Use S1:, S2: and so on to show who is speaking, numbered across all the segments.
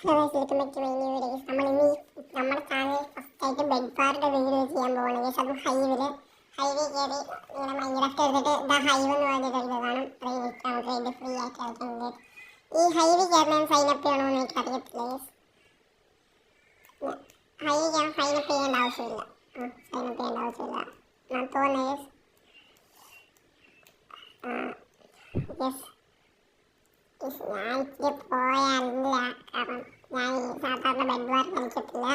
S1: Hello welcome back to my new videos. നമ്മളിന്ന് നമ്മുടെ channel ഫസ്റ്റായിട്ട് ബെഡ് ബാറിൻ്റെ വീഡിയോ ചെയ്യാൻ പോകണം. അതും ഹൈവേ കയറി ഇങ്ങനെ മൈൻക്രാഫ്റ്റ് എടുത്തിട്ട് ഇതാ ഹൈവ് എന്ന് പറഞ്ഞിട്ട് ഇത് കാണും. ട്രെയിൻ ഫ്രീ ആയിട്ട് കളിക്കുന്നത്. ഈ ഹൈവേ കയറാൻ സൈനപ്പ് ചെയ്യണമെന്ന് എനിക്ക് അറിയത്തില്ല. ഹൈവേ കയറാൻ സൈനപ്പ് ചെയ്യേണ്ട ആവശ്യമില്ല. ഞാൻ തോന്നുന്നത് ഞാൻ ഇച്ചിരി പോയാലില്ല. കാരണം ഞാൻ ഈ സാധാരണ ബെഡ് ബാർ കളിക്കത്തില്ല.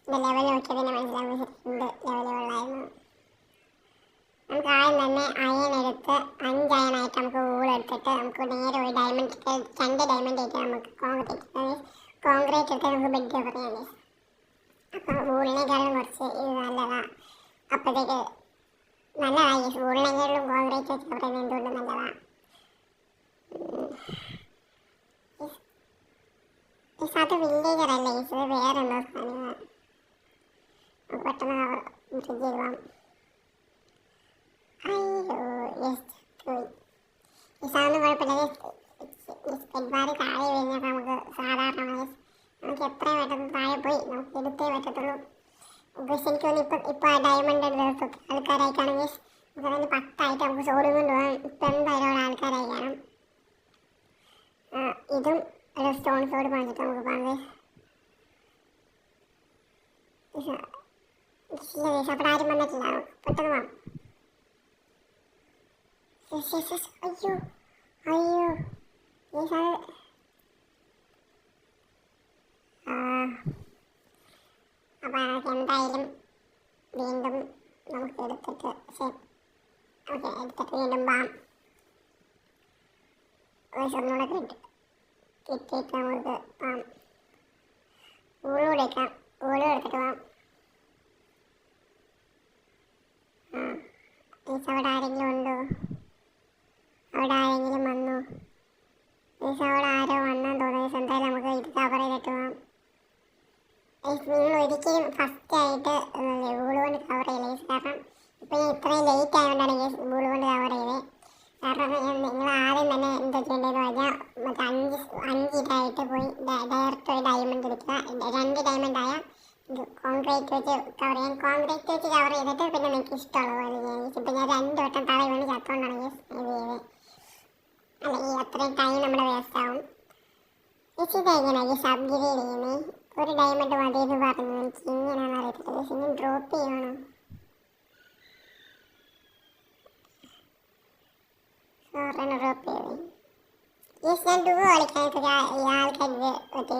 S1: എൻ്റെ ലെവൽ നോക്കിയതിനെ മനസ്സിലാവുന്നുണ്ട്. ലെവലുകളായിരുന്നു. നമുക്ക് ആദ്യം തന്നെ അയണെടുത്ത് 5 അയണായിട്ട് നമുക്ക് ഊളെടുത്തിട്ട് നമുക്ക് നേരെ ഒരു ഡയമണ്ട് 2 ഡയമണ്ട് ആയിട്ട് നമുക്ക് കോൺക്രീറ്റ് എടുത്ത് നമുക്ക് ബെഡ് കവർ ചെയ്യാം. അപ്പോൾ ഊളിനേക്കാളും കുറച്ച് ഇത് നല്ലതാണ്. അപ്പോഴത്തേക്ക് നല്ലതാണ്. ഊളിനേക്കാളും കോൺക്രീറ്റ് വെച്ച് കവർ ചെയ്യുന്നത് എന്തുകൊണ്ട് നല്ലതാണ്. അത് വില്ലേജർ അല്ല, ഇത് വേറെ എന്തോ സാധനമാണ്. പെട്ടെന്ന് ബ്രിഡ്ജ് ചെയ്താം. അയ്യോ പോയി. ഈ സാധനം കുഴപ്പമില്ല. ബെഡ്ബാറ് താഴെ കഴിഞ്ഞാൽ നമുക്ക് സാധാരണ നമുക്ക് എത്രയും പെട്ടെന്ന് താഴെ പോയി നമുക്ക് എടുത്തേ പറ്റത്തുള്ളൂ. പക്ഷെ എനിക്ക് തോന്നുന്നു ഇപ്പോൾ ഡയമണ്ട് ആൾക്കാരായിട്ടാണെങ്കിൽ നമുക്കതിന് 10 ആയിട്ട് നമുക്ക് സോഡും കൊണ്ട് പോകാം. ഇപ്പം എന്തായാലും ആൾക്കാരായി കാണും. ഇതും ഒരു സ്റ്റോൺ സോഡ് വാങ്ങിച്ചിട്ട് നമുക്ക് പോകാം. അവിടെ ആരും വന്നിട്ടില്ല. പെട്ടെന്ന് പോകാം. അയ്യോ അയ്യോ അപ്പം എന്തായാലും വീണ്ടും നമുക്ക് എടുത്തിട്ട് വീണ്ടും പോകാം. ഒന്നുകൂടെ കിട്ടിയിട്ട് നമുക്ക് ഊളും എടുക്കാം. ഊളും എടുത്തിട്ട് പോകാം. അവിടെ ആരെങ്കിലും ഉണ്ടോ? അവിടെ ആരെങ്കിലും വന്നോ? അവിടെ ആരോ വന്നെന്ന് തോന്നുന്നു. എന്തായാലും നമുക്ക് ഇത് കവർ ചെയ്തിട്ട് പോകാം. നിങ്ങൾ ഒരിക്കലും ഫസ്റ്റായിട്ട് ഊള് കൊണ്ട് കവർ ചെയ്യില്ല. കാരണം ഇപ്പം ഞാൻ ഇത്രയും ലേറ്റ് ആയതുകൊണ്ടാണ് ഊള് കൊണ്ട് കവർ ചെയ്തത്. കാരണം നിങ്ങൾ ആദ്യം തന്നെ എന്താ ചെയ്യേണ്ടതെന്ന് പറഞ്ഞാൽ മറ്റേ 5 ഇതായിട്ട് പോയി ഡയറക്റ്റ് ഒരു ഡയമണ്ട് എടുക്കുക. 2 ഡയമണ്ട് ആയ കോൺക്രീറ്റ് വെച്ച് കവർ ചെയ്യാൻ. കോൺക്രീറ്റ് വെച്ച് കവർ ചെയ്തിട്ട് പിന്നെ നിങ്ങൾക്ക് ഇഷ്ടമുള്ള പോലെ ചെയ്യാൻ. ഇപ്പം ഞാൻ 2 വട്ടം തറ വീണ് ചത്തോണ്ടാണ് ഇത് ചെയ്തത്. അല്ലെങ്കിൽ അത്രയും ടൈം നമ്മുടെ വേസ്റ്റ് ആവും. ഇതെങ്ങനെയാണ് സബ്ഗ്രേഡ് ചെയ്യുന്നത്? ഒരു ഡയമണ്ട് മതിയെന്ന് പറഞ്ഞു. എനിക്ക് ഇങ്ങനെയാണെന്ന് അറിയത്തില്ല. പക്ഷെ ഇനി ഡ്രോപ്പ് ചെയ്യണം. ഡ്രോപ്പ് ചെയ്തേ. ഞാൻ 2 കളിക്കാൻ ആൾക്കാർ